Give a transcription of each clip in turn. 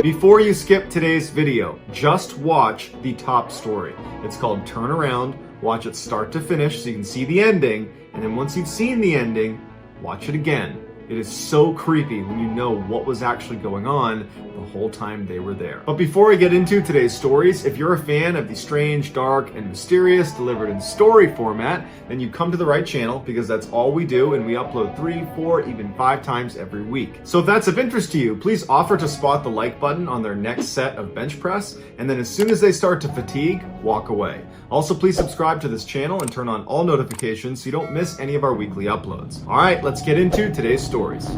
Before you skip today's video, just watch the top story. It's called Turn Around. Watch it start to finish so you can see the ending, and then once you've seen the ending, watch it again. It is so creepy when you know what was actually going on the whole time they were there. But before I get into today's stories, if you're a fan of the strange, dark, and mysterious delivered in story format, then you come to the right channel because that's all we do, and we upload 3, 4, even 5 times every week. So if that's of interest to you, please offer to spot the like button on their next set of bench press, and then as soon as they start to fatigue, walk away. Also, please subscribe to this channel and turn on all notifications so you don't miss any of our weekly uploads. All right, let's get into today's stories.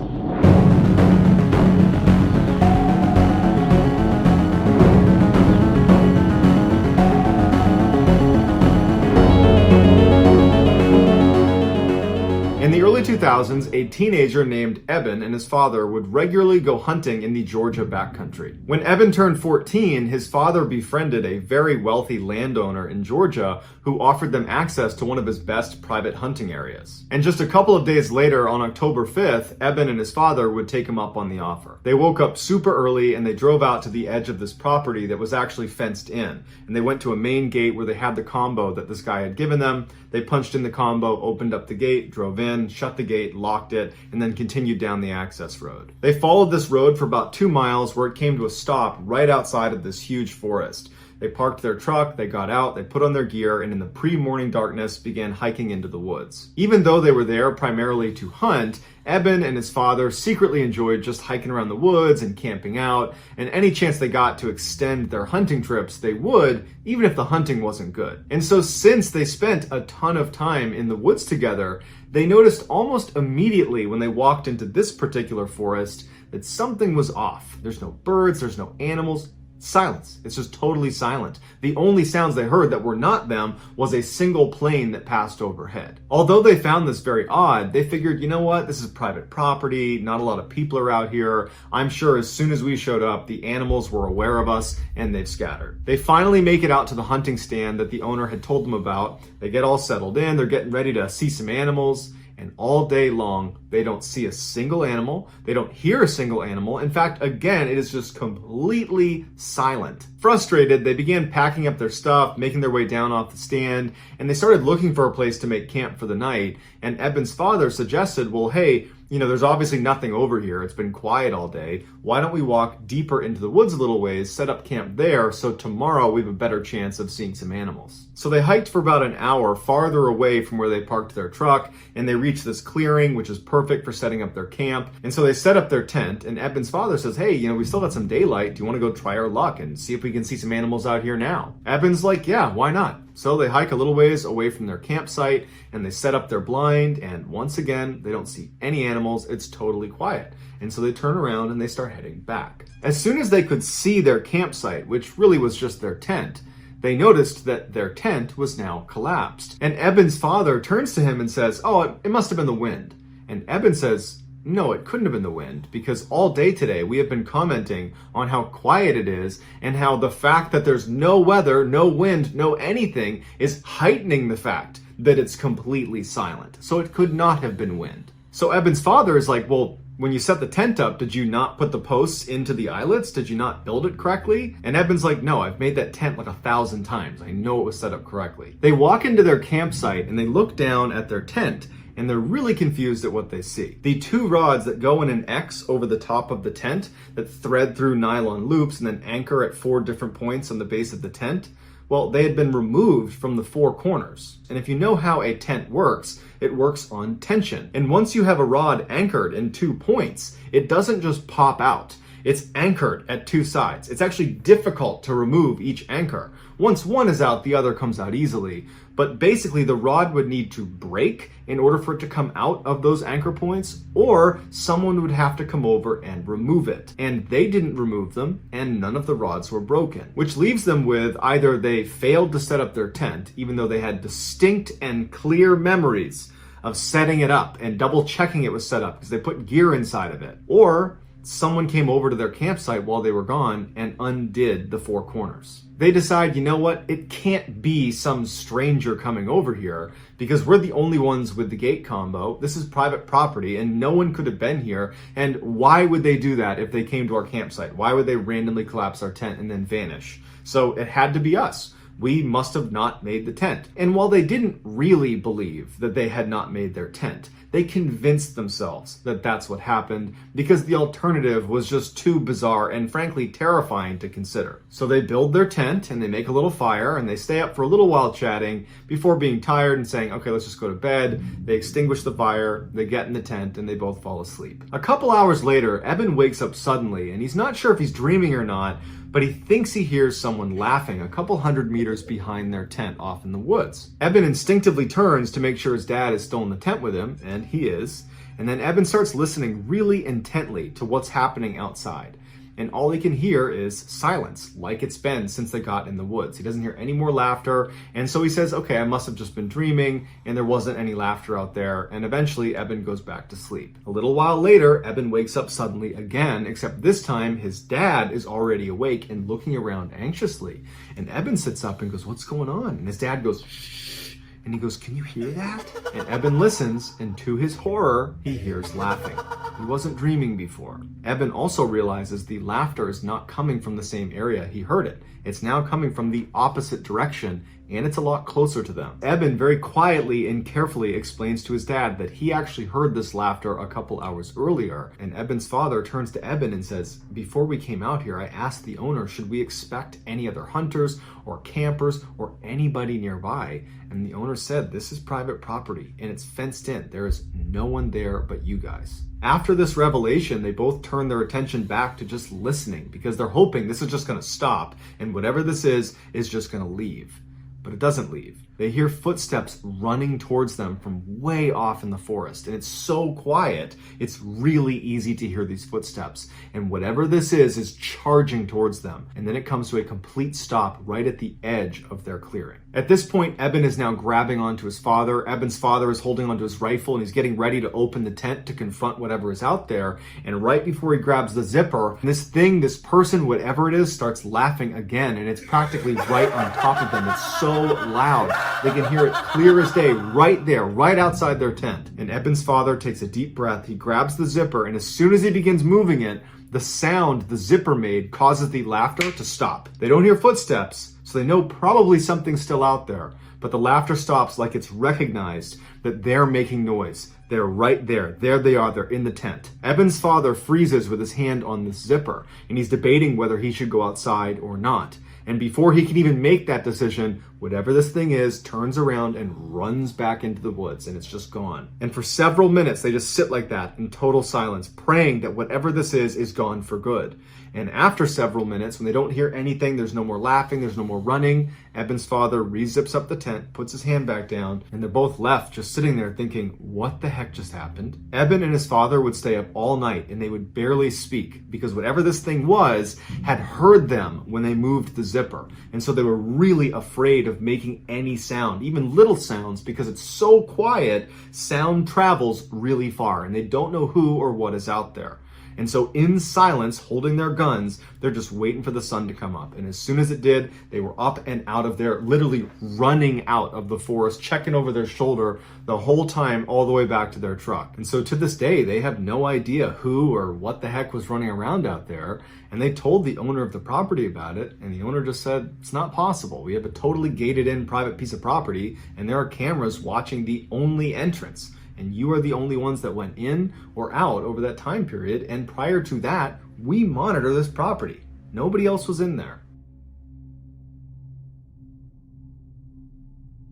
In the early 2000s, a teenager named Eben and his father would regularly go hunting in the Georgia backcountry. When Eben turned 14, his father befriended a very wealthy landowner in Georgia who offered them access to one of his best private hunting areas. And just a couple of days later, on October 5th, Eben and his father would take him up on the offer. They woke up super early and they drove out to the edge of this property that was actually fenced in. And they went to a main gate where they had the combo that this guy had given them. They punched in the combo, opened up the gate, drove in, shut the gate, locked it, and then continued down the access road. They followed this road for about 2 miles where it came to a stop right outside of this huge forest. They parked their truck, they got out, they put on their gear, and in the pre-morning darkness began hiking into the woods. Even though they were there primarily to hunt, Eben and his father secretly enjoyed just hiking around the woods and camping out, and any chance they got to extend their hunting trips, they would, even if the hunting wasn't good. And so since they spent a ton of time in the woods together, they noticed almost immediately when they walked into this particular forest that something was off. There's no birds, there's no animals. Silence. It's just totally silent. The only sounds they heard that were not them was a single plane that passed overhead. Although they found this very odd, they figured, you know what, this is private property, not a lot of people are out here. I'm sure as soon as we showed up, the animals were aware of us and they've scattered. They finally make it out to the hunting stand that the owner had told them about. They get all settled in, they're getting ready to see some animals. And all day long, they don't see a single animal. They don't hear a single animal. In fact, again, it is just completely silent. Frustrated, they began packing up their stuff, making their way down off the stand, and they started looking for a place to make camp for the night. And Eben's father suggested, well, hey, you know, there's obviously nothing over here. It's been quiet all day. Why don't we walk deeper into the woods a little ways, set up camp there, so tomorrow we have a better chance of seeing some animals. So they hiked for about an hour farther away from where they parked their truck, and they reached this clearing, which is perfect for setting up their camp. And so they set up their tent, and Eben's father says, hey, you know, we still got some daylight. Do you want to go try our luck and see if we can see some animals out here now? Eben's like, yeah, why not? So they hike a little ways away from their campsite and they set up their blind, and once again, they don't see any animals. It's totally quiet. And so they turn around and they start heading back. As soon as they could see their campsite, which really was just their tent, they noticed that their tent was now collapsed. And Eben's father turns to him and says, oh, it must have been the wind. And Eben says, no, it couldn't have been the wind, because all day today we have been commenting on how quiet it is and how the fact that there's no weather, no wind, no anything is heightening the fact that it's completely silent. So it could not have been wind. So Eben's father is like, well, when you set the tent up, did you not put the posts into the eyelets? Did you not build it correctly? And Eben's like, no, I've made that tent like 1,000 times. I know it was set up correctly. They walk into their campsite and they look down at their tent, and they're really confused at what they see. The 2 rods that go in an X over the top of the tent that thread through nylon loops and then anchor at 4 different points on the base of the tent, well, they had been removed from the 4 corners. And if you know how a tent works, it works on tension. And once you have a rod anchored in 2 points, it doesn't just pop out. It's anchored at 2 sides. It's actually difficult to remove each anchor. Once one is out, the other comes out easily. But basically, the rod would need to break in order for it to come out of those anchor points, or someone would have to come over and remove it. And they didn't remove them, and none of the rods were broken. Which leaves them with either they failed to set up their tent, even though they had distinct and clear memories of setting it up and double checking it was set up because they put gear inside of it, or someone came over to their campsite while they were gone and undid the four corners. They decide, you know what, it can't be some stranger coming over here because we're the only ones with the gate combo. This is private property and no one could have been here. And why would they do that if they came to our campsite? Why would they randomly collapse our tent and then vanish? So it had to be us. We must have not made the tent. And while they didn't really believe that they had not made their tent, they convinced themselves that that's what happened because the alternative was just too bizarre and frankly terrifying to consider. So they build their tent and they make a little fire and they stay up for a little while chatting before being tired and saying, okay, let's just go to bed. They extinguish the fire, they get in the tent, and they both fall asleep. A couple hours later, Eben wakes up suddenly and he's not sure if he's dreaming or not, but he thinks he hears someone laughing a couple hundred meters behind their tent off in the woods. Eben instinctively turns to make sure his dad is still in the tent with him, and he is. And then Eben starts listening really intently to what's happening outside. And all he can hear is silence, like it's been since they got in the woods. He doesn't hear any more laughter, and so he says, okay, I must have just been dreaming, and there wasn't any laughter out there, and eventually Eben goes back to sleep. A little while later, Eben wakes up suddenly again, except this time his dad is already awake and looking around anxiously. And Eben sits up and goes, what's going on? And his dad goes, shh, and he goes, can you hear that? And Eben listens, and to his horror, he hears laughing. He wasn't dreaming before. Eben also realizes the laughter is not coming from the same area he heard it. It's now coming from the opposite direction, and it's a lot closer to them. Eben very quietly and carefully explains to his dad that he actually heard this laughter a couple hours earlier, and Eben's father turns to Eben and says, before we came out here, I asked the owner, should we expect any other hunters or campers or anybody nearby? And the owner said, this is private property and it's fenced in. There is no one there but you guys. After this revelation, they both turn their attention back to just listening because they're hoping this is just going to stop and whatever this is just going to leave. But it doesn't leave. They hear footsteps running towards them from way off in the forest. And it's so quiet, it's really easy to hear these footsteps. And whatever this is charging towards them. And then it comes to a complete stop right at the edge of their clearing. At this point, Eben is now grabbing onto his father. Eben's father is holding onto his rifle and he's getting ready to open the tent to confront whatever is out there. And right before he grabs the zipper, this person, whatever it is, starts laughing again. And it's practically right on top of them. It's so loud. They can hear it clear as day right there, right outside their tent. And Eben's father takes a deep breath. He grabs the zipper, and as soon as he begins moving it, the sound the zipper made causes the laughter to stop. They don't hear footsteps, so they know probably something's still out there. But the laughter stops like it's recognized that they're making noise. They're right there. There they are. They're in the tent. Eben's father freezes with his hand on this zipper, and he's debating whether he should go outside or not. And before he can even make that decision, whatever this thing is turns around and runs back into the woods, and it's just gone. And for several minutes, they just sit like that in total silence, praying that whatever this is gone for good. And after several minutes, when they don't hear anything, there's no more laughing, there's no more running, Eben's father re-zips up the tent, puts his hand back down, and they're both left just sitting there thinking, what the heck just happened? Eben and his father would stay up all night, and they would barely speak, because whatever this thing was had heard them when they moved the zipper. And so they were really afraid of making any sound, even little sounds, because it's so quiet, sound travels really far, and they don't know who or what is out there. And so in silence, holding their guns, they're just waiting for the sun to come up. And as soon as it did, they were up and out of there, literally running out of the forest, checking over their shoulder the whole time, all the way back to their truck. And so to this day, they have no idea who or what the heck was running around out there. And they told the owner of the property about it. And the owner just said, it's not possible. We have a totally gated in private piece of property, and there are cameras watching the only entrance. And you are the only ones that went in or out over that time period. And prior to that, we monitor this property. Nobody else was in there.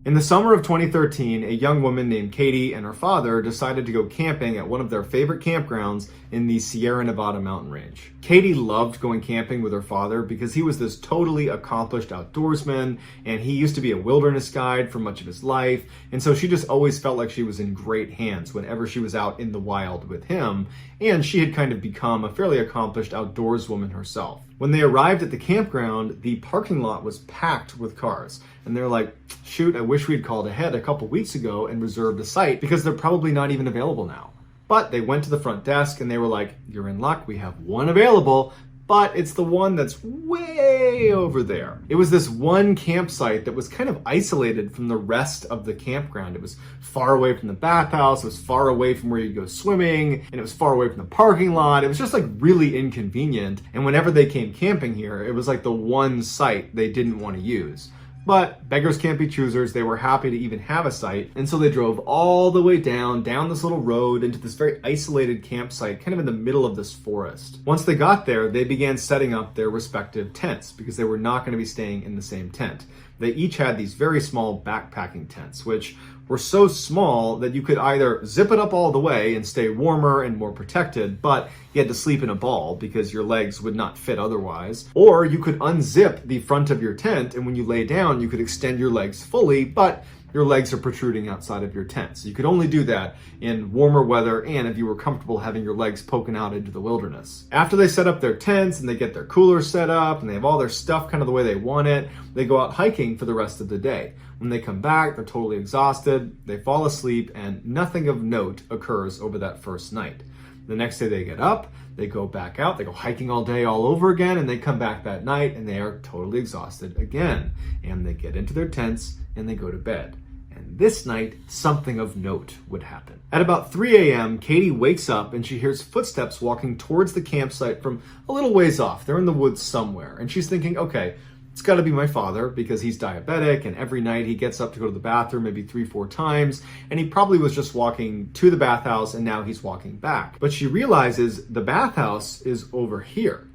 In the summer of 2013, a young woman named Katie and her father decided to go camping at one of their favorite campgrounds in the Sierra Nevada mountain range. Katie loved going camping with her father because he was this totally accomplished outdoorsman, and he used to be a wilderness guide for much of his life, and so she just always felt like she was in great hands whenever she was out in the wild with him, and she had kind of become a fairly accomplished outdoorswoman herself. When they arrived at the campground, the parking lot was packed with cars. And they're like, shoot, I wish we'd called ahead a couple weeks ago and reserved a site because they're probably not even available now. But they went to the front desk and they were like, "You're in luck, we have one available, but it's the one that's way over there." It was this one campsite that was kind of isolated from the rest of the campground. It was far away from the bathhouse, it was far away from where you go swimming, and it was far away from the parking lot. It was just like really inconvenient. And whenever they came camping here, it was like the one site they didn't want to use. But beggars can't be choosers. They were happy to even have a site. And so they drove all the way down this little road into this very isolated campsite, kind of in the middle of this forest. Once they got there, they began setting up their respective tents because they were not going to be staying in the same tent. They each had these very small backpacking tents, which were so small that you could either zip it up all the way and stay warmer and more protected, but you had to sleep in a ball because your legs would not fit otherwise. Or you could unzip the front of your tent, and when you lay down, you could extend your legs fully, but your legs are protruding outside of your tent. So you could only do that in warmer weather and if you were comfortable having your legs poking out into the wilderness. After they set up their tents and they get their coolers set up and they have all their stuff kind of the way they want it, they go out hiking for the rest of the day. When they come back, they're totally exhausted, they fall asleep, and nothing of note occurs over that first night. The next day they get up, they go back out, they go hiking all day all over again, and they come back that night and they are totally exhausted again. And they get into their tents and they go to bed. And this night, something of note would happen. At about 3 a.m., Katie wakes up and she hears footsteps walking towards the campsite from a little ways off. They're in the woods somewhere. And she's thinking, okay, it's got to be my father because he's diabetic and every night he gets up to go to the bathroom maybe 3-4 times, and he probably was just walking to the bathhouse and now he's walking back. But she realizes the bathhouse is over here,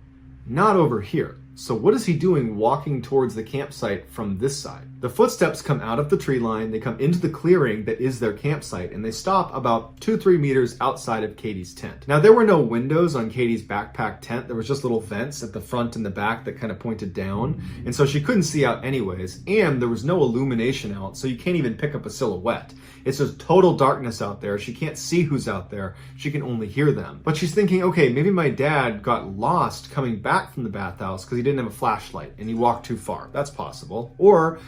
not over here. So what is he doing walking towards the campsite from this side? The footsteps come out of the tree line, they come into the clearing that is their campsite, and they stop about 2-3 meters outside of Katie's tent. Now, there were no windows on Katie's backpack tent. There was just little vents at the front and the back that kind of pointed down, and so she couldn't see out anyways, and there was no illumination out, so you can't even pick up a silhouette. It's just total darkness out there. She can't see who's out there. She can only hear them. But she's thinking, okay, maybe my dad got lost coming back from the bathhouse because he didn't have a flashlight and he walked too far. That's possible. Or,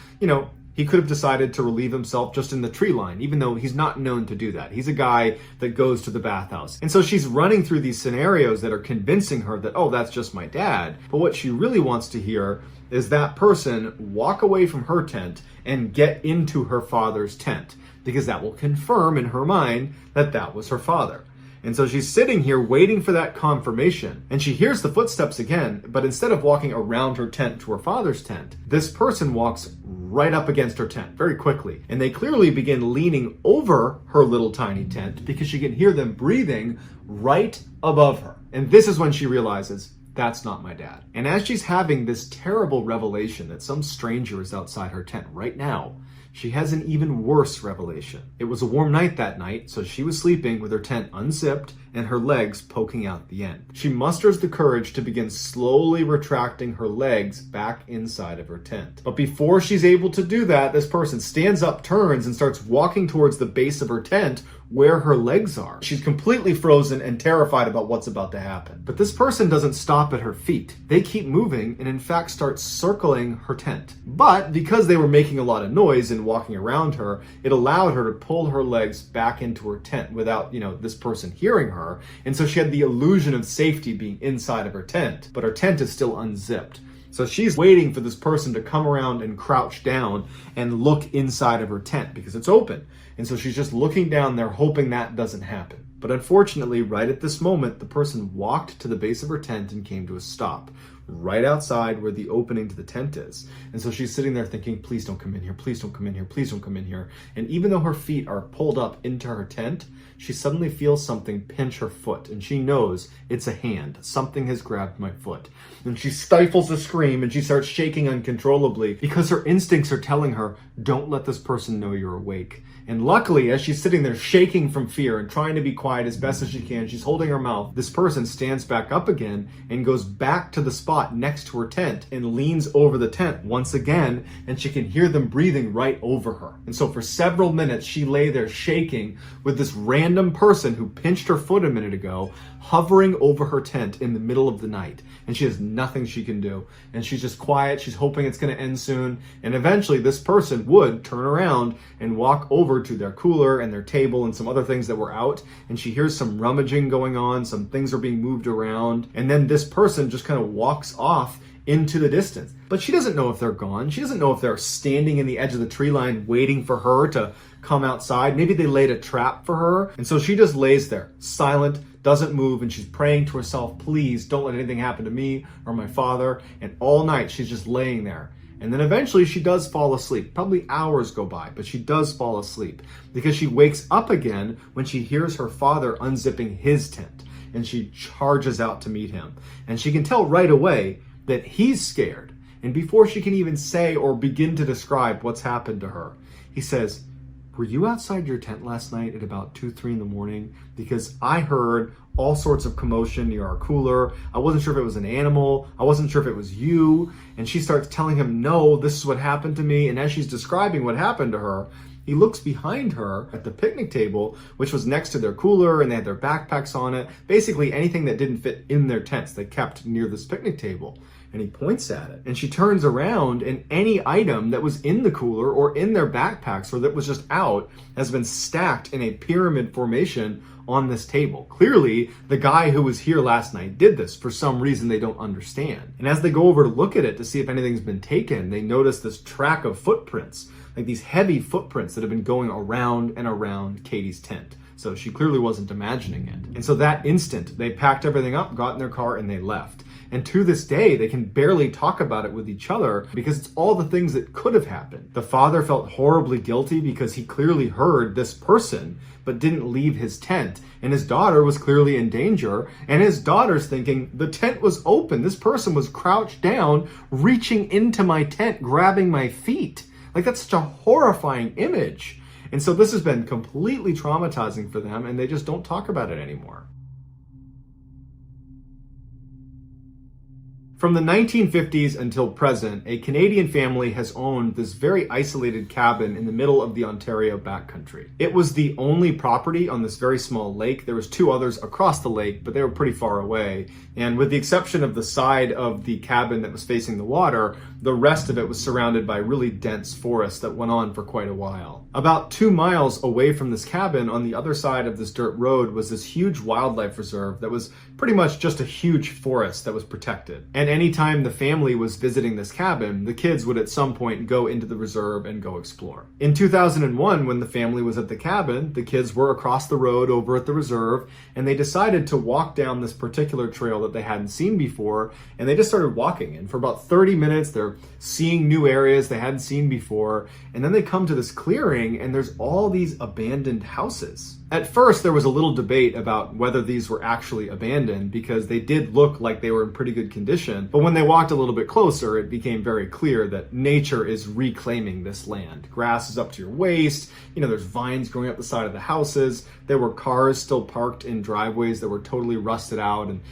he could have decided to relieve himself just in the tree line, even though he's not known to do that. He's a guy that goes to the bathhouse. And so she's running through these scenarios that are convincing her that, oh, that's just my dad. But what she really wants to hear is that person walk away from her tent and get into her father's tent, because that will confirm in her mind that that was her father. And so she's sitting here waiting for that confirmation, and she hears the footsteps again, but instead of walking around her tent to her father's tent, this person walks right up against her tent very quickly. And they clearly begin leaning over her little tiny tent because she can hear them breathing right above her. And this is when she realizes, that's not my dad. And as she's having this terrible revelation that some stranger is outside her tent right now, she has an even worse revelation. It was a warm night that night, so she was sleeping with her tent unzipped and her legs poking out the end. She musters the courage to begin slowly retracting her legs back inside of her tent. But before she's able to do that, this person stands up, turns, and starts walking towards the base of her tent where her legs are. She's completely frozen and terrified about what's about to happen. But this person doesn't stop at her feet. They keep moving and in fact start circling her tent. But because they were making a lot of noise and walking around her, it allowed her to pull her legs back into her tent without, this person hearing her. And so she had the illusion of safety being inside of her tent, but her tent is still unzipped. So she's waiting for this person to come around and crouch down and look inside of her tent because it's open. And so she's just looking down there hoping that doesn't happen. But unfortunately, right at this moment, the person walked to the base of her tent and came to a stop right outside where the opening to the tent is. And so she's sitting there thinking, please don't come in here, please don't come in here, please don't come in here. And even though her feet are pulled up into her tent, she suddenly feels something pinch her foot, and she knows it's a hand. Something has grabbed my foot. And she stifles a scream and she starts shaking uncontrollably because her instincts are telling her, don't let this person know you're awake. And luckily, as she's sitting there shaking from fear and trying to be quiet as best as she can, she's holding her mouth, this person stands back up again and goes back to the spot spot next to her tent and leans over the tent once again, and she can hear them breathing right over her. And so for several minutes, she lay there shaking with this random person who pinched her foot a minute ago, hovering over her tent in the middle of the night. And she has nothing she can do. And she's just quiet. She's hoping it's going to end soon. And eventually this person would turn around and walk over to their cooler and their table and some other things that were out. And she hears some rummaging going on. Some things are being moved around. And then this person just kind of walks off into the distance. But she doesn't know if they're gone. She doesn't know if they're standing in the edge of the tree line waiting for her to come outside. Maybe they laid a trap for her. And so she just lays there, silent, doesn't move, and she's praying to herself, please don't let anything happen to me or my father. And all night she's just laying there. And then eventually she does fall asleep. Probably hours go by, but she does fall asleep because she wakes up again when she hears her father unzipping his tent. And she charges out to meet him. And she can tell right away that he's scared. And before she can even say or begin to describe what's happened to her, he says, were you outside your tent last night at about 2, 3 in the morning? Because I heard all sorts of commotion near our cooler. I wasn't sure if it was an animal. I wasn't sure if it was you. And she starts telling him, no, this is what happened to me. And as she's describing what happened to her, he looks behind her at the picnic table, which was next to their cooler, and they had their backpacks on it. Basically anything that didn't fit in their tents, they kept near this picnic table. And he points at it. And she turns around, and any item that was in the cooler or in their backpacks or that was just out has been stacked in a pyramid formation on this table. Clearly, the guy who was here last night did this for some reason they don't understand. And as they go over to look at it to see if anything's been taken, they notice this track of footprints, like these heavy footprints that have been going around and around Katie's tent. So she clearly wasn't imagining it. And so that instant, they packed everything up, got in their car, and they left. And to this day, they can barely talk about it with each other because it's all the things that could have happened. The father felt horribly guilty because he clearly heard this person, but didn't leave his tent. And his daughter was clearly in danger. And his daughter's thinking, the tent was open. This person was crouched down, reaching into my tent, grabbing my feet. Like, that's such a horrifying image. And so this has been completely traumatizing for them, and they just don't talk about it anymore. From the 1950s until present, a Canadian family has owned this very isolated cabin in the middle of the Ontario backcountry. It was the only property on this very small lake. There was 2 others across the lake, but they were pretty far away. And with the exception of the side of the cabin that was facing the water, the rest of it was surrounded by really dense forest that went on for quite a while. About 2 miles away from this cabin, on the other side of this dirt road, was this huge wildlife reserve that was pretty much just a huge forest that was protected. And anytime the family was visiting this cabin, the kids would at some point go into the reserve and go explore. In 2001, when the family was at the cabin, the kids were across the road over at the reserve, and they decided to walk down this particular trail that they hadn't seen before, and they just started walking. And for about 30 minutes, they're seeing new areas they hadn't seen before, and then they come to this clearing, and there's all these abandoned houses. At first, there was a little debate about whether these were actually abandoned because they did look like they were in pretty good condition. But when they walked a little bit closer, it became very clear that nature is reclaiming this land. Grass is up to your waist. There's vines growing up the side of the houses. There were cars still parked in driveways that were totally rusted out, and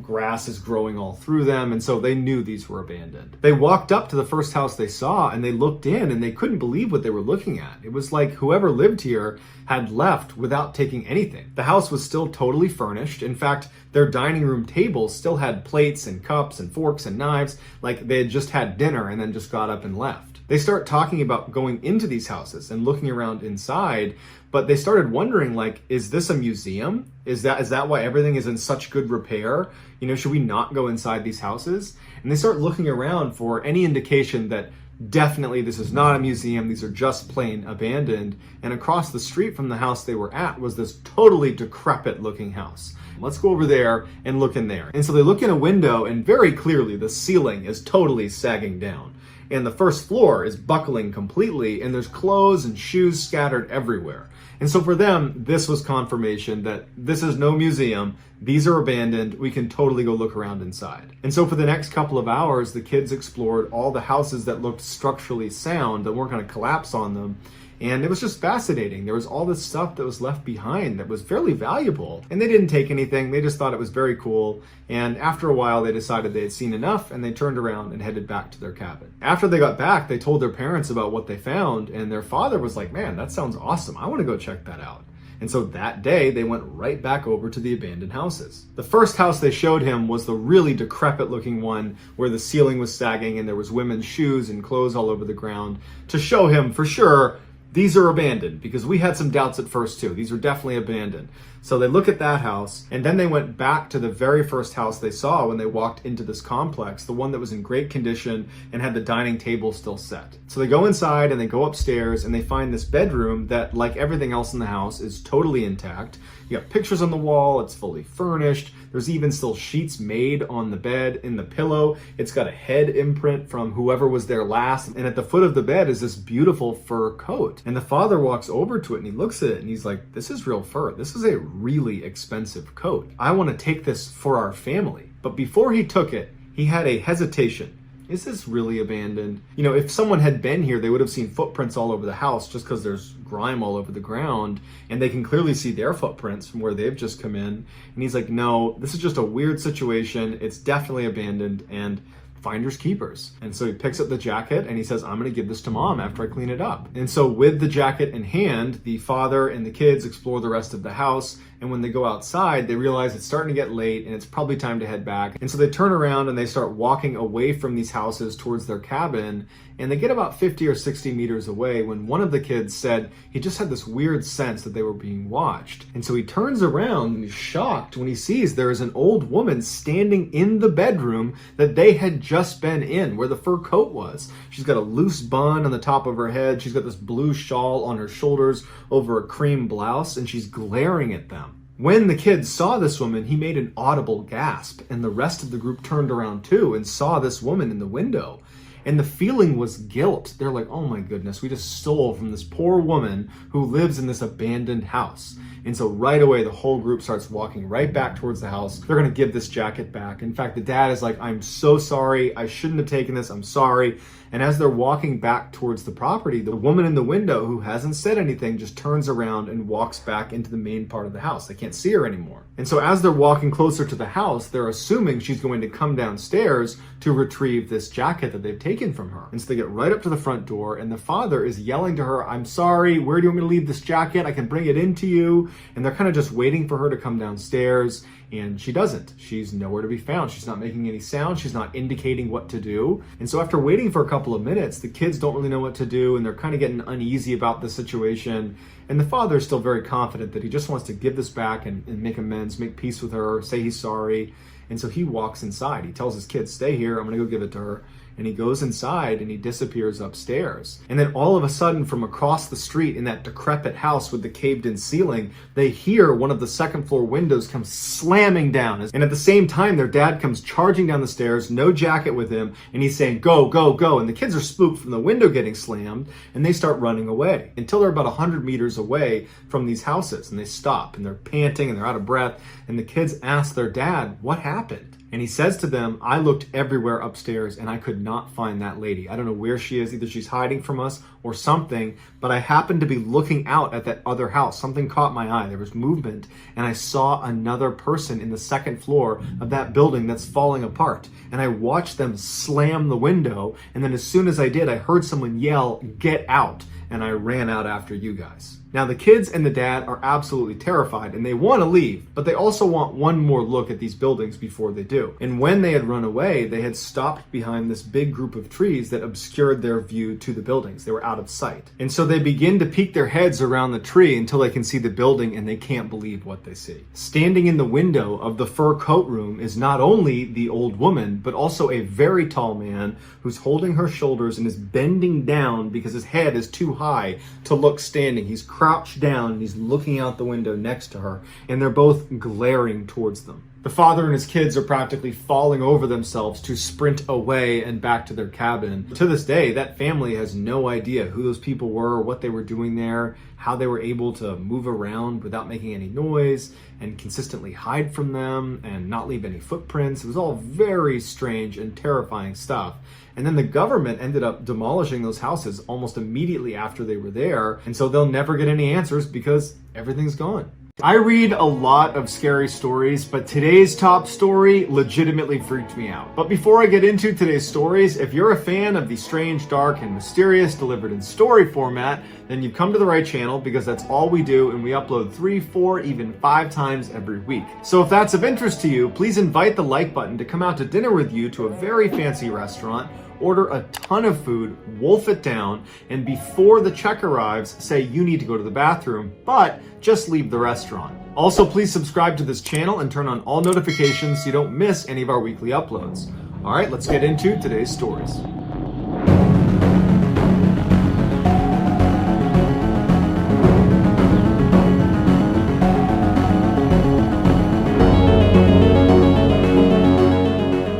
grass is growing all through them. And so they knew these were abandoned. They walked up to the first house they saw, and they looked in, and they couldn't believe what they were looking at. It was like whoever lived here had left without taking anything. The house was still totally furnished. In fact, their dining room table still had plates and cups and forks and knives, like they had just had dinner and then just got up and left. They start talking about going into these houses and looking around inside, but they started wondering, like, is this a museum? Is that why everything is in such good repair? Should we not go inside these houses? And they start looking around for any indication that definitely this is not a museum, these are just plain abandoned. And across the street from the house they were at was this totally decrepit looking house. Let's go over there and look in there. And so they look in a window, and very clearly the ceiling is totally sagging down. And the first floor is buckling completely, and there's clothes and shoes scattered everywhere. And so for them, this was confirmation that this is no museum. These are abandoned. We can totally go look around inside. And so for the next couple of hours, the kids explored all the houses that looked structurally sound, that weren't going to collapse on them. And it was just fascinating. There was all this stuff that was left behind that was fairly valuable. And they didn't take anything. They just thought it was very cool. And after a while, they decided they had seen enough and they turned around and headed back to their cabin. After they got back, they told their parents about what they found. And their father was like, man, that sounds awesome. I want to go check that out. And so that day, they went right back over to the abandoned houses. The first house they showed him was the really decrepit looking one where the ceiling was sagging and there was women's shoes and clothes all over the ground to show him for sure these are abandoned, because we had some doubts at first too. These are definitely abandoned. So they look at that house, and then they went back to the very first house they saw when they walked into this complex, the one that was in great condition and had the dining table still set. So they go inside and they go upstairs and they find this bedroom that, like everything else in the house, is totally intact. You got pictures on the wall, it's fully furnished. There's even still sheets made on the bed, in the pillow. It's got a head imprint from whoever was there last. And at the foot of the bed is this beautiful fur coat. And the father walks over to it and he looks at it and he's like, this is real fur. This is a really expensive coat. I want to take this for our family. But before he took it, he had a hesitation. Is this really abandoned? You know, if someone had been here, they would have seen footprints all over the house just because there's grime all over the ground and they can clearly see their footprints from where they've just come in. And he's like, no, this is just a weird situation. It's definitely abandoned and finders keepers. And so he picks up the jacket and he says, I'm going to give this to mom after I clean it up. And so with the jacket in hand, the father and the kids explore the rest of the house. And when they go outside, they realize it's starting to get late and it's probably time to head back. And so they turn around and they start walking away from these houses towards their cabin. And they get about 50 or 60 meters away when one of the kids said he just had this weird sense that they were being watched. And so he turns around and he's shocked when he sees there is an old woman standing in the bedroom that they had just been in, where the fur coat was. She's got a loose bun on the top of her head. She's got this blue shawl on her shoulders over a cream blouse, and she's glaring at them. When the kid saw this woman, he made an audible gasp, and the rest of the group turned around too and saw this woman in the window. And the feeling was guilt. They're like, oh my goodness, we just stole from this poor woman who lives in this abandoned house. And so right away, the whole group starts walking right back towards the house. They're going to give this jacket back. In fact, the dad is like, I'm so sorry. I shouldn't have taken this. I'm sorry. And as they're walking back towards the property, the woman in the window who hasn't said anything just turns around and walks back into the main part of the house. They can't see her anymore. And so as they're walking closer to the house, they're assuming she's going to come downstairs to retrieve this jacket that they've taken from her. And so they get right up to the front door and the father is yelling to her, I'm sorry, where do you want me to leave this jacket? I can bring it into you. And they're kind of just waiting for her to come downstairs. And she doesn't. She's nowhere to be found. She's not making any sound. She's not indicating what to do. And so after waiting for a couple of minutes, the kids don't really know what to do and they're kind of getting uneasy about the situation. And the father is still very confident that he just wants to give this back and make amends, make peace with her, say he's sorry. And so he walks inside. He tells his kids, stay here. I'm going to go give it to her. And he goes inside and he disappears upstairs. And then all of a sudden, from across the street in that decrepit house with the caved in ceiling, they hear one of the second floor windows come slamming down. And at the same time, their dad comes charging down the stairs, no jacket with him, and he's saying, go, go, go. And the kids are spooked from the window getting slammed and they start running away until they're about 100 meters away from these houses. And they stop and they're panting and they're out of breath. And the kids ask their dad, what happened? And he says to them, I looked everywhere upstairs and I could not find that lady. I don't know where she is. Either she's hiding from us or something, but I happened to be looking out at that other house. Something caught my eye. There was movement and I saw another person in the second floor of that building that's falling apart. And I watched them slam the window. And then as soon as I did, I heard someone yell, get out. And I ran out after you guys. Now the kids and the dad are absolutely terrified and they want to leave, but they also want one more look at these buildings before they do. And when they had run away, they had stopped behind this big group of trees that obscured their view to the buildings. They were out of sight. And so they begin to peek their heads around the tree until they can see the building and they can't believe what they see. Standing in the window of the fur coat room is not only the old woman, but also a very tall man who's holding her shoulders and is bending down because his head is too high to look standing. He's crouched down and he's looking out the window next to her and they're both glaring towards them. The father and his kids are practically falling over themselves to sprint away and back to their cabin. To this day, that family has no idea who those people were, what they were doing there, how they were able to move around without making any noise and consistently hide from them and not leave any footprints. It was all very strange and terrifying stuff. And then the government ended up demolishing those houses almost immediately after they were there. And so they'll never get any answers because everything's gone. I read a lot of scary stories, but today's top story legitimately freaked me out. But before I get into today's stories, if you're a fan of the strange, dark, and mysterious delivered in story format, then you've come to the right channel because that's all we do, and we upload 3, 4, even 5 times every week. So if that's of interest to you, please invite the like button to come out to dinner with you to a very fancy restaurant, order a ton of food, wolf it down, and before the check arrives, say you need to go to the bathroom, but just leave the restaurant. Also, please subscribe to this channel and turn on all notifications so you don't miss any of our weekly uploads. All right, let's get into today's stories.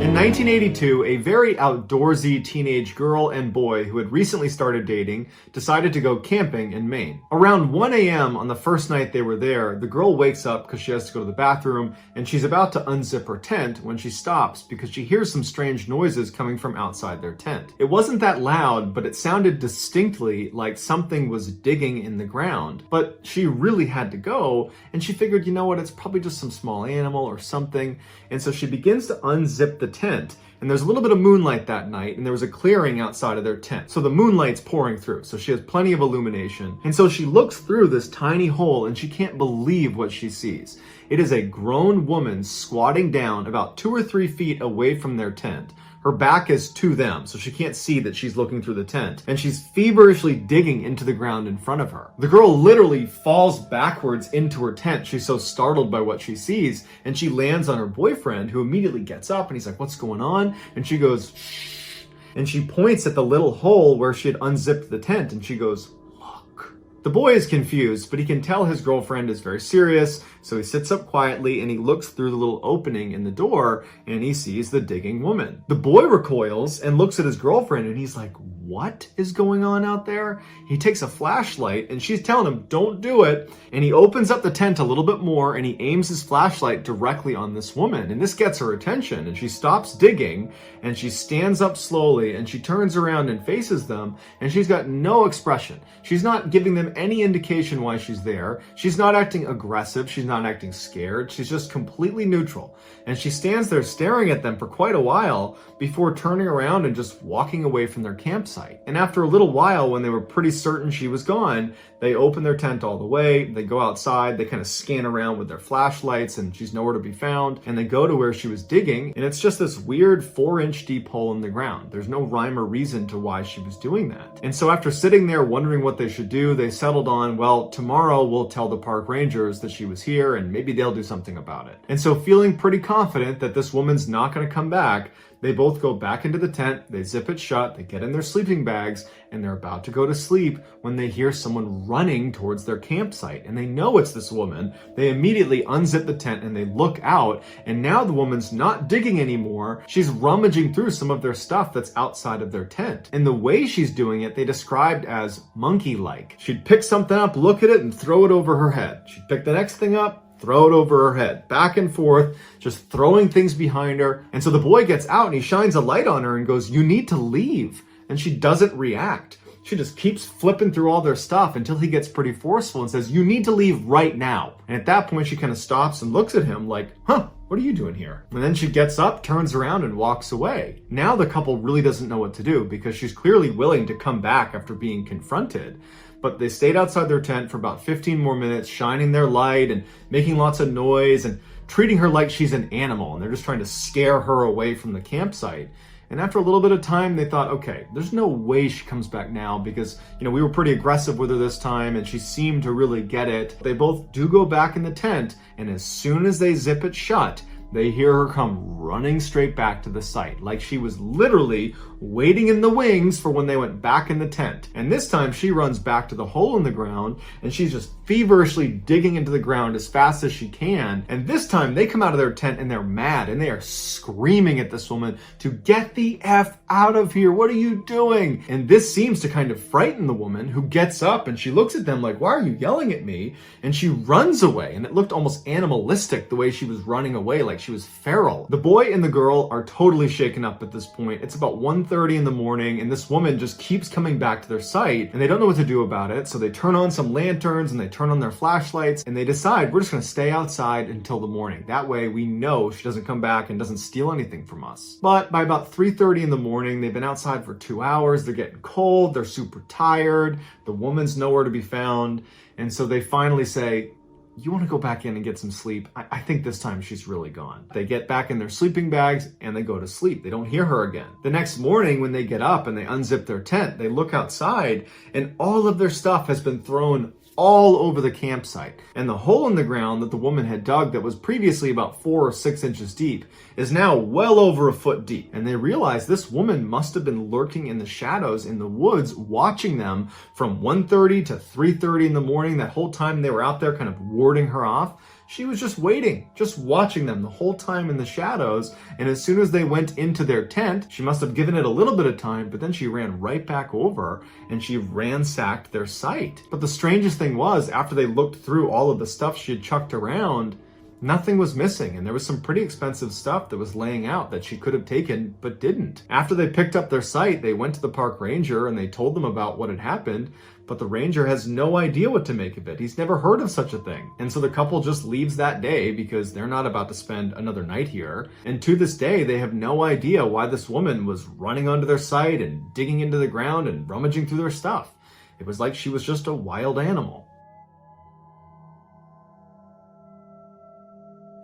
In 1982, a very outdoorsy teenage girl and boy who had recently started dating decided to go camping in Maine. Around 1 a.m. on the first night they were there, the girl wakes up because she has to go to the bathroom, and she's about to unzip her tent when she stops because she hears some strange noises coming from outside their tent. It wasn't that loud, but it sounded distinctly like something was digging in the ground. But she really had to go, and she figured, you know what, it's probably just some small animal or something. And so she begins to unzip the tent. And there's a little bit of moonlight that night, and there was a clearing outside of their tent. So the moonlight's pouring through, so she has plenty of illumination. And so she looks through this tiny hole, and she can't believe what she sees. It is a grown woman squatting down about 2 or 3 feet away from their tent. Her back is to them, so she can't see that she's looking through the tent. And she's feverishly digging into the ground in front of her. The girl literally falls backwards into her tent. She's so startled by what she sees. And she lands on her boyfriend, who immediately gets up and he's like, "What's going on?" And she goes, "Shh." And she points at the little hole where she had unzipped the tent and she goes, "Look." The boy is confused, but he can tell his girlfriend is very serious, so he sits up quietly and he looks through the little opening in the door and he sees the digging woman. The boy recoils and looks at his girlfriend and he's like, "What is going on out there?" He takes a flashlight and she's telling him, "Don't do it." And he opens up the tent a little bit more and he aims his flashlight directly on this woman. And this gets her attention and she stops digging and she stands up slowly and she turns around and faces them and she's got no expression. She's not giving them any indication why she's there. She's not acting aggressive. She's not acting scared. She's just completely neutral. And she stands there staring at them for quite a while before turning around and just walking away from their campsite. And after a little while, when they were pretty certain she was gone, they open their tent all the way, they go outside, they kind of scan around with their flashlights and she's nowhere to be found, and they go to where she was digging, and it's just this weird 4-inch deep hole in the ground. There's no rhyme or reason to why she was doing that. And so after sitting there wondering what they should do, they settled on, well, tomorrow we'll tell the park rangers that she was here and maybe they'll do something about it. And so feeling pretty confident that this woman's not going to come back, they both go back into the tent, they zip it shut, they get in their sleeping bags, and they're about to go to sleep when they hear someone running towards their campsite. And they know it's this woman. They immediately unzip the tent and they look out, and now the woman's not digging anymore. She's rummaging through some of their stuff that's outside of their tent. And the way she's doing it, they described as monkey-like. She'd pick something up, look at it, and throw it over her head. She'd pick the next thing up, throw it over her head, back and forth, just throwing things behind her. And so the boy gets out and he shines a light on her and goes, "You need to leave." And she doesn't react. She just keeps flipping through all their stuff until he gets pretty forceful and says, "You need to leave right now." And at that point, she kind of stops and looks at him like, "Huh, what are you doing here?" And then she gets up, turns around, and walks away. Now the couple really doesn't know what to do because she's clearly willing to come back after being confronted. But they stayed outside their tent for about 15 more minutes, shining their light and making lots of noise and treating her like she's an animal. And they're just trying to scare her away from the campsite. And after a little bit of time, they thought, okay, there's no way she comes back now because, we were pretty aggressive with her this time and she seemed to really get it. They both do go back in the tent, and as soon as they zip it shut, they hear her come running straight back to the site, like she was literally waiting in the wings for when they went back in the tent. And this time she runs back to the hole in the ground, and she's just feverishly digging into the ground as fast as she can. And this time they come out of their tent and they're mad, and they are screaming at this woman to get the F out of here. What are you doing? And this seems to kind of frighten the woman, who gets up and she looks at them like, why are you yelling at me? And she runs away, and it looked almost animalistic the way she was running away, like she was feral. The boy and the girl are totally shaken up at this point. It's about 1:30 in the morning, and this woman just keeps coming back to their site, and they don't know what to do about it. So they turn on some lanterns and they turn on their flashlights, and they decide, we're just going to stay outside until the morning. That way we know she doesn't come back and doesn't steal anything from us. But by about 3:30 in the morning, they've been outside for 2 hours. They're getting cold. They're super tired. The woman's nowhere to be found. And so they finally say, you want to go back in and get some sleep? I think this time she's really gone. They get back in their sleeping bags and they go to sleep. They don't hear her again. The next morning when they get up and they unzip their tent, they look outside and all of their stuff has been thrown all over the campsite. And the hole in the ground that the woman had dug that was previously about 4 or 6 inches deep is now well over a foot deep. And they realize this woman must have been lurking in the shadows in the woods, watching them from 1:30 to 3:30 in the morning. That whole time they were out there kind of warding her off. She was just waiting, just watching them the whole time in the shadows. And as soon as they went into their tent, she must have given it a little bit of time, but then she ran right back over and she ransacked their site. But the strangest thing was, after they looked through all of the stuff she had chucked around, nothing was missing, and there was some pretty expensive stuff that was laying out that she could have taken but didn't. After they picked up their site, they went to the park ranger and they told them about what had happened, but the ranger has no idea what to make of it. He's never heard of such a thing. And so the couple just leaves that day because they're not about to spend another night here. And to this day, they have no idea why this woman was running onto their site and digging into the ground and rummaging through their stuff. It was like she was just a wild animal.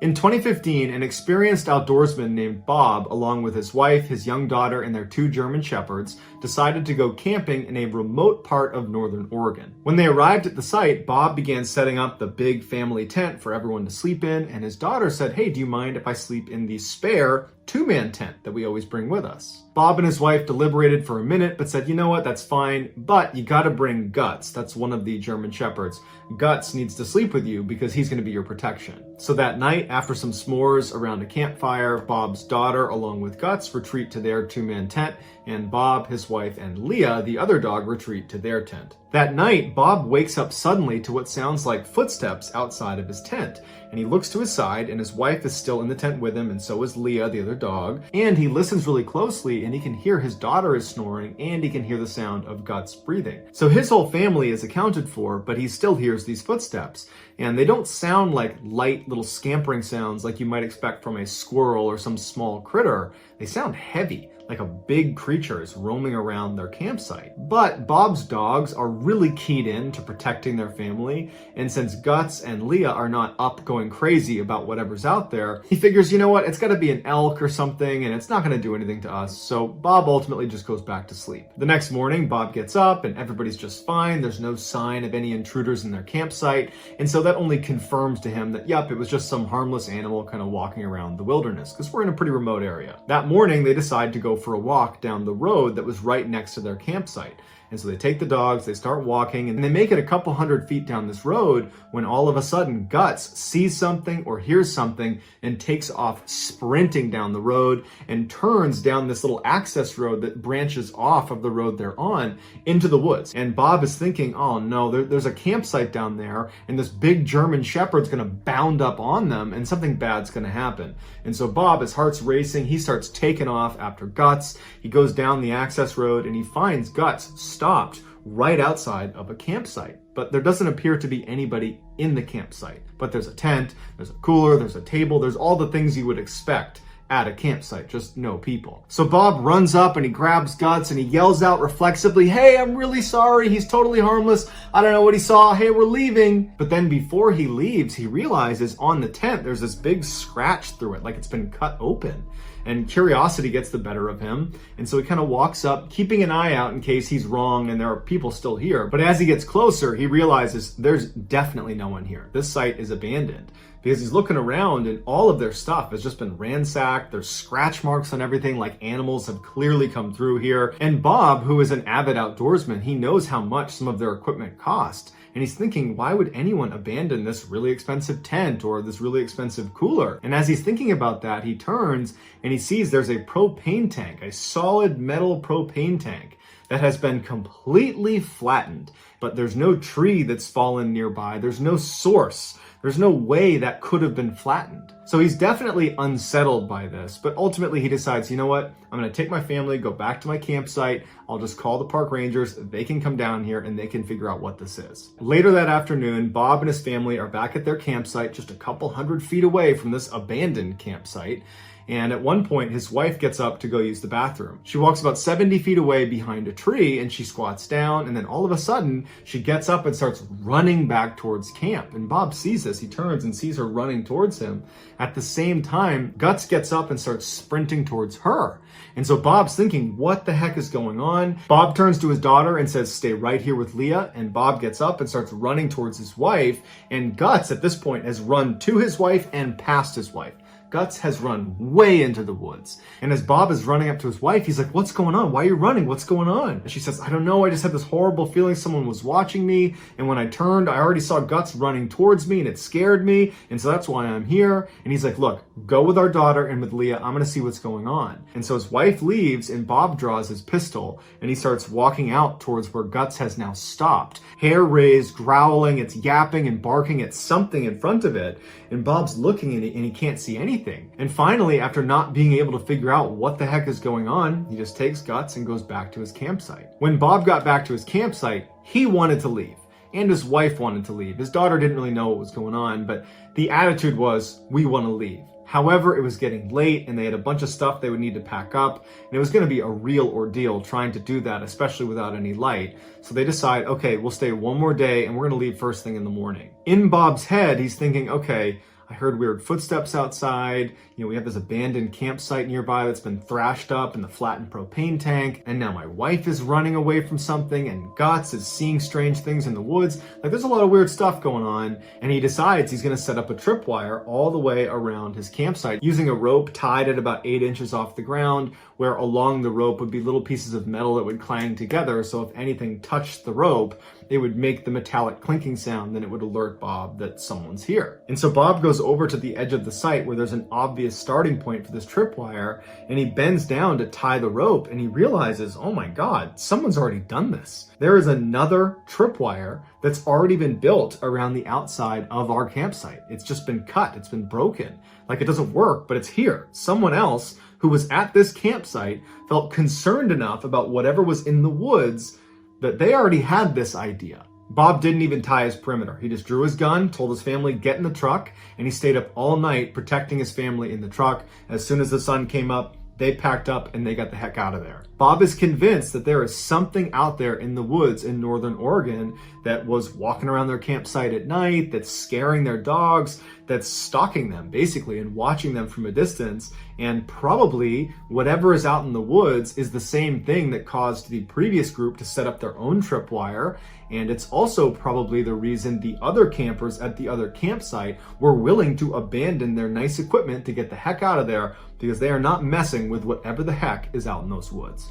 In 2015, an experienced outdoorsman named Bob, along with his wife, his young daughter, and their 2 German shepherds, decided to go camping in a remote part of northern Oregon. When they arrived at the site, Bob began setting up the big family tent for everyone to sleep in, and his daughter said, hey, do you mind if I sleep in the spare 2-man tent that we always bring with us? Bob and his wife deliberated for a minute, but said, you know what, that's fine, but you gotta bring Guts. That's one of the German shepherds. Guts needs to sleep with you because he's gonna be your protection. So that night, after some s'mores around a campfire, Bob's daughter, along with Guts, retreat to their 2-man tent, and Bob, his wife, and Leah, the other dog, retreat to their tent. That night, Bob wakes up suddenly to what sounds like footsteps outside of his tent, and he looks to his side, and his wife is still in the tent with him, and so is Leah, the other dog, and he listens really closely, and he can hear his daughter is snoring, and he can hear the sound of Guts breathing. So his whole family is accounted for, but he still hears these footsteps, and they don't sound like light little scampering sounds like you might expect from a squirrel or some small critter. They sound heavy, like a big creature is roaming around their campsite. But Bob's dogs are really keyed in to protecting their family, and since Guts and Leah are not up going crazy about whatever's out there, he figures, you know what, it's gotta be an elk or something, and it's not gonna do anything to us, so Bob ultimately just goes back to sleep. The next morning, Bob gets up, and everybody's just fine. There's no sign of any intruders in their campsite, and so that only confirms to him that, yep, it was just some harmless animal kind of walking around the wilderness, because we're in a pretty remote area. That morning, they decide to go for a walk down the road that was right next to their campsite. And so they take the dogs, they start walking, and they make it a couple hundred feet down this road when all of a sudden Guts sees something or hears something and takes off sprinting down the road and turns down this little access road that branches off of the road they're on into the woods. And Bob is thinking, oh no, there's a campsite down there and this big German shepherd's gonna bound up on them and something bad's gonna happen. And so Bob, his heart's racing, he starts taking off after Guts. He goes down the access road and he finds Guts stopped right outside of a campsite. But there doesn't appear to be anybody in the campsite. But there's a tent, there's a cooler, there's a table, there's all the things you would expect at a campsite, just no people. So Bob runs up and he grabs Guts and he yells out reflexively, hey, I'm really sorry, he's totally harmless, I don't know what he saw, hey, we're leaving. But then before he leaves, he realizes on the tent there's this big scratch through it, like it's been cut open. And curiosity gets the better of him. And so he kind of walks up, keeping an eye out in case he's wrong and there are people still here. But as he gets closer, he realizes there's definitely no one here. This site is abandoned because he's looking around and all of their stuff has just been ransacked. There's scratch marks on everything, like animals have clearly come through here. And Bob, who is an avid outdoorsman, he knows how much some of their equipment cost. And he's thinking, why would anyone abandon this really expensive tent or this really expensive cooler? And as he's thinking about that, he turns and he sees there's a propane tank, a solid metal propane tank that has been completely flattened. But there's no tree that's fallen nearby. There's no source. There's no way that could have been flattened. So he's definitely unsettled by this, but ultimately he decides, you know what? I'm gonna take my family, go back to my campsite. I'll just call the park rangers. They can come down here and they can figure out what this is. Later that afternoon, Bob and his family are back at their campsite, just a couple hundred feet away from this abandoned campsite. And at one point, his wife gets up to go use the bathroom. She walks about 70 feet away behind a tree and she squats down. And then all of a sudden, she gets up and starts running back towards camp. And Bob sees this. He turns and sees her running towards him. At the same time, Guts gets up and starts sprinting towards her. And so Bob's thinking, what the heck is going on? Bob turns to his daughter and says, stay right here with Leah. And Bob gets up and starts running towards his wife. And Guts, at this point, has run to his wife and past his wife. Guts has run way into the woods. And as Bob is running up to his wife, he's like, what's going on? Why are you running? What's going on? And she says, I don't know. I just had this horrible feeling someone was watching me. And when I turned, I already saw Guts running towards me and it scared me. And so that's why I'm here. And he's like, look, go with our daughter and with Leah. I'm going to see what's going on. And so his wife leaves and Bob draws his pistol and he starts walking out towards where Guts has now stopped. Hair raised, growling, it's yapping and barking at something in front of it. And Bob's looking and he can't see anything. And finally, after not being able to figure out what the heck is going on, he just takes Guts and goes back to his campsite. When Bob got back to his campsite, he wanted to leave. And his wife wanted to leave. His daughter didn't really know what was going on, but the attitude was, we want to leave. However, it was getting late and they had a bunch of stuff they would need to pack up. And it was going to be a real ordeal trying to do that, especially without any light. So they decide, okay, we'll stay one more day and we're going to leave first thing in the morning. In Bob's head, he's thinking, okay, I heard weird footsteps outside. We have this abandoned campsite nearby that's been thrashed up in the flattened propane tank. And now my wife is running away from something and Guts is seeing strange things in the woods. Like there's a lot of weird stuff going on. And he decides he's going to set up a tripwire all the way around his campsite using a rope tied at about 8 inches off the ground, where along the rope would be little pieces of metal that would clang together. So if anything touched the rope, it would make the metallic clinking sound, then it would alert Bob that someone's here. And so Bob goes over to the edge of the site where there's an obvious starting point for this tripwire, and he bends down to tie the rope, and he realizes, oh my God, someone's already done this. There is another tripwire that's already been built around the outside of our campsite. It's just been cut, it's been broken. Like it doesn't work, but it's here. Someone else who was at this campsite felt concerned enough about whatever was in the woods that they already had this idea. Bob didn't even tie his perimeter. He just drew his gun, told his family, get in the truck, and he stayed up all night protecting his family in the truck. As soon as the sun came up, they packed up and they got the heck out of there. Bob is convinced that there is something out there in the woods in Northern Oregon that was walking around their campsite at night, that's scaring their dogs, that's stalking them basically and watching them from a distance. And probably whatever is out in the woods is the same thing that caused the previous group to set up their own tripwire. And it's also probably the reason the other campers at the other campsite were willing to abandon their nice equipment to get the heck out of there, because they are not messing with whatever the heck is out in those woods.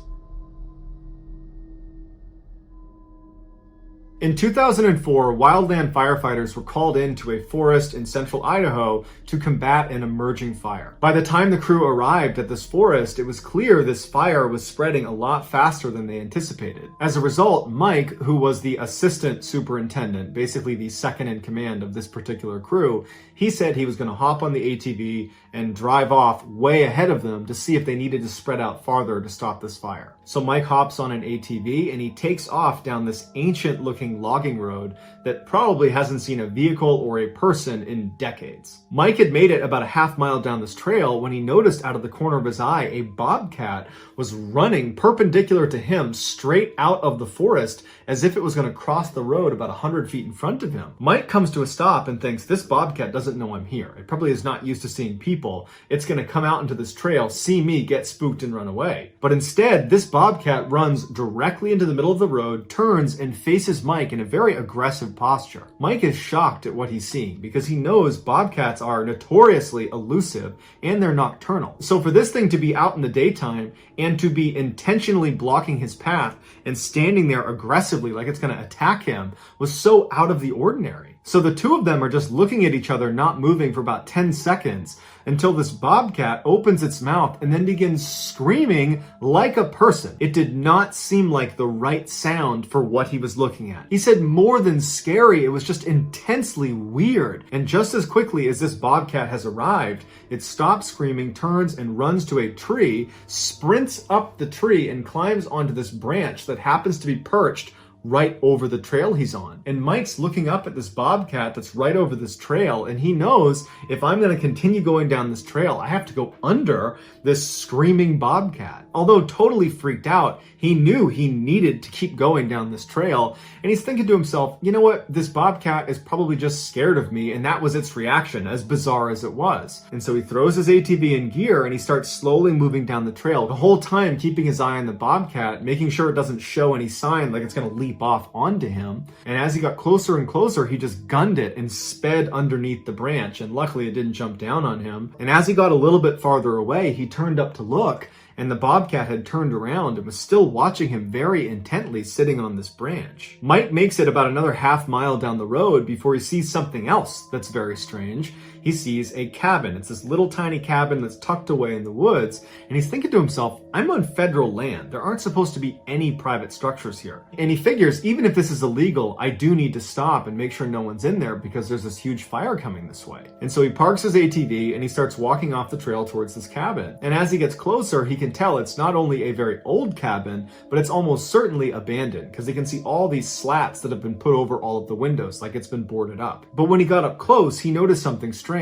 In 2004, wildland firefighters were called into a forest in central Idaho to combat an emerging fire. By the time the crew arrived at this forest, it was clear this fire was spreading a lot faster than they anticipated. As a result, Mike, who was the assistant superintendent, basically the second in command of this particular crew, he said he was going to hop on the ATV and drive off way ahead of them to see if they needed to spread out farther to stop this fire. So Mike hops on an ATV and he takes off down this ancient looking logging road that probably hasn't seen a vehicle or a person in decades. Mike had made it about a half mile down this trail when he noticed out of the corner of his eye a bobcat was running perpendicular to him straight out of the forest as if it was going to cross the road about 100 feet in front of him. Mike comes to a stop and thinks, this bobcat doesn't know I'm here. It probably is not used to seeing people people, it's going to come out into this trail, see me, get spooked, and run away. But instead, this bobcat runs directly into the middle of the road, turns, and faces Mike in a very aggressive posture. Mike is shocked at what he's seeing because he knows bobcats are notoriously elusive and they're nocturnal. So for this thing to be out in the daytime and to be intentionally blocking his path and standing there aggressively like it's going to attack him was so out of the ordinary. So the two of them are just looking at each other, not moving for about 10 seconds until this bobcat opens its mouth and then begins screaming like a person. It did not seem like the right sound for what he was looking at. He said more than scary, it was just intensely weird. And just as quickly as this bobcat has arrived, it stops screaming, turns and runs to a tree, sprints up the tree and climbs onto this branch that happens to be perched right over the trail he's on. And Mike's looking up at this bobcat that's right over this trail, and he knows if I'm going to continue going down this trail, I have to go under this screaming bobcat. Although totally freaked out, he knew he needed to keep going down this trail, and he's thinking to himself, you know what, this bobcat is probably just scared of me, and that was its reaction, as bizarre as it was. And so he throws his ATV in gear and he starts slowly moving down the trail, the whole time keeping his eye on the bobcat, making sure it doesn't show any sign like it's going to leap off onto him. And as he got closer and closer, he just gunned it and sped underneath the branch, and luckily it didn't jump down on him. And as he got a little bit farther away, he turned up to look, and the bobcat had turned around and was still watching him very intently sitting on this branch. Mike makes it about another half mile down the road before he sees something else that's very strange. He sees a cabin. It's this little tiny cabin that's tucked away in the woods, and he's thinking to himself, I'm on federal land. There aren't supposed to be any private structures here. And he figures, even if this is illegal, I do need to stop and make sure no one's in there because there's this huge fire coming this way. And so he parks his ATV and he starts walking off the trail towards this cabin. And as he gets closer, he can tell it's not only a very old cabin, but it's almost certainly abandoned because he can see all these slats that have been put over all of the windows, like it's been boarded up. But when he got up close, he noticed something strange.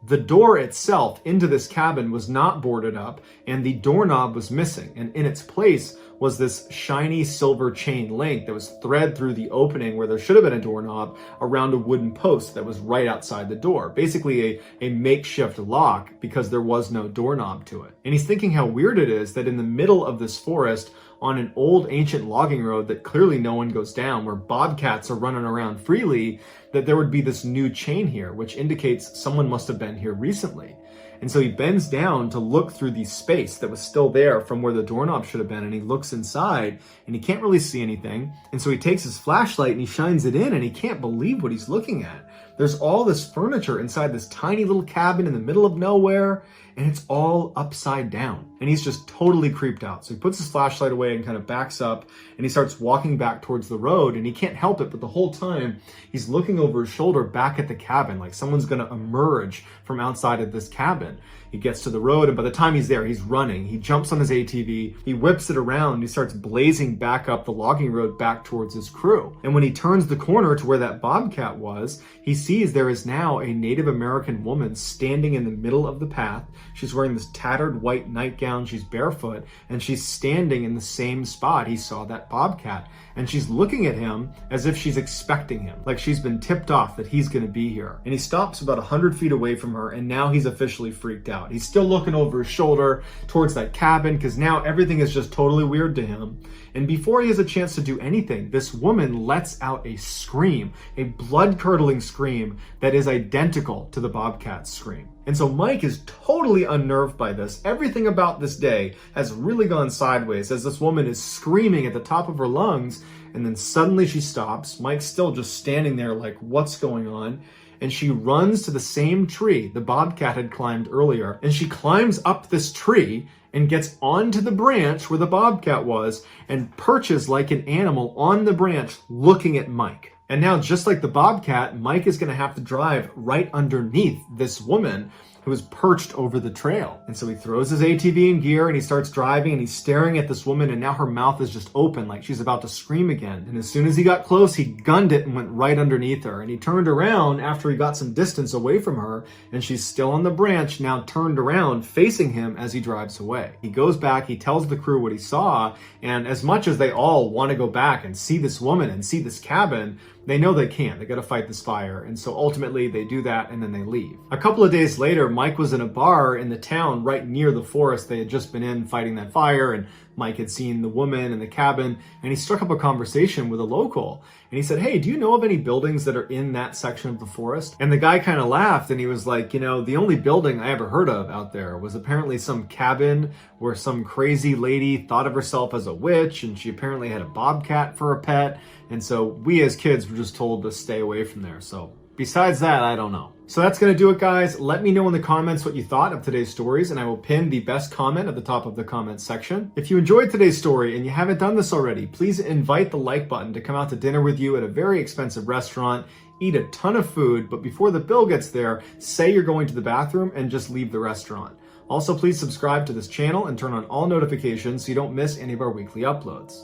The door itself into this cabin was not boarded up, and the doorknob was missing, and in its place was this shiny silver chain link that was thread through the opening where there should have been a doorknob around a wooden post that was right outside the door. Basically a makeshift lock because there was no doorknob to it. And he's thinking how weird it is that in the middle of this forest, on an old ancient logging road that clearly no one goes down, where bobcats are running around freely, that there would be this new chain here, which indicates someone must have been here recently. And so he bends down to look through the space that was still there from where the doorknob should have been, and he looks inside and he can't really see anything. And so he takes his flashlight and he shines it in, and he can't believe what he's looking at. There's all this furniture inside this tiny little cabin in the middle of nowhere, and it's all upside down. And he's just totally creeped out. So he puts his flashlight away and kind of backs up, and he starts walking back towards the road, and he can't help it, but the whole time he's looking over his shoulder back at the cabin, like someone's gonna emerge from outside of this cabin. He gets to the road, and by the time he's there, he's running. He jumps on his ATV, he whips it around, and he starts blazing back up the logging road back towards his crew. And when he turns the corner to where that bobcat was, he sees there is now a Native American woman standing in the middle of the path. She's wearing this tattered white nightgown, she's barefoot, and she's standing in the same spot he saw that bobcat. And she's looking at him as if she's expecting him, like she's been tipped off that he's gonna be here. And he stops about 100 feet away from her, and now he's officially freaked out. He's still looking over his shoulder towards that cabin because now everything is just totally weird to him. And before he has a chance to do anything, this woman lets out a scream, a blood-curdling scream that is identical to the bobcat's scream. And so Mike is totally unnerved by this. Everything about this day has really gone sideways as this woman is screaming at the top of her lungs, and then suddenly she stops. Mike's still just standing there like, what's going on? And she runs to the same tree the bobcat had climbed earlier, and she climbs up this tree and gets onto the branch where the bobcat was and perches like an animal on the branch looking at Mike. And now, just like the bobcat, Mike is going to have to drive right underneath this woman who is perched over the trail. And so he throws his ATV in gear and he starts driving, and he's staring at this woman, and now her mouth is just open like she's about to scream again. And as soon as he got close, he gunned it and went right underneath her. And he turned around after he got some distance away from her, and she's still on the branch, now turned around facing him as he drives away. He goes back, he tells the crew what he saw, and as much as they all want to go back and see this woman and see this cabin, they know they can't. They got to fight this fire. And so ultimately they do that, and then they leave. A couple of days later, Mike was in a bar in the town right near the forest they had just been in fighting that fire, and Mike had seen the woman in the cabin, and he struck up a conversation with a local. And he said, hey, do you know of any buildings that are in that section of the forest? And the guy kind of laughed, and he was like, the only building I ever heard of out there was apparently some cabin where some crazy lady thought of herself as a witch, and she apparently had a bobcat for a pet. And so we as kids were just told to stay away from there. So besides that, I don't know. So that's going to do it, guys. Let me know in the comments what you thought of today's stories, and I will pin the best comment at the top of the comments section. If you enjoyed today's story and you haven't done this already, please invite the like button to come out to dinner with you at a very expensive restaurant, eat a ton of food, but before the bill gets there, say you're going to the bathroom and just leave the restaurant. Also, please subscribe to this channel and turn on all notifications so you don't miss any of our weekly uploads.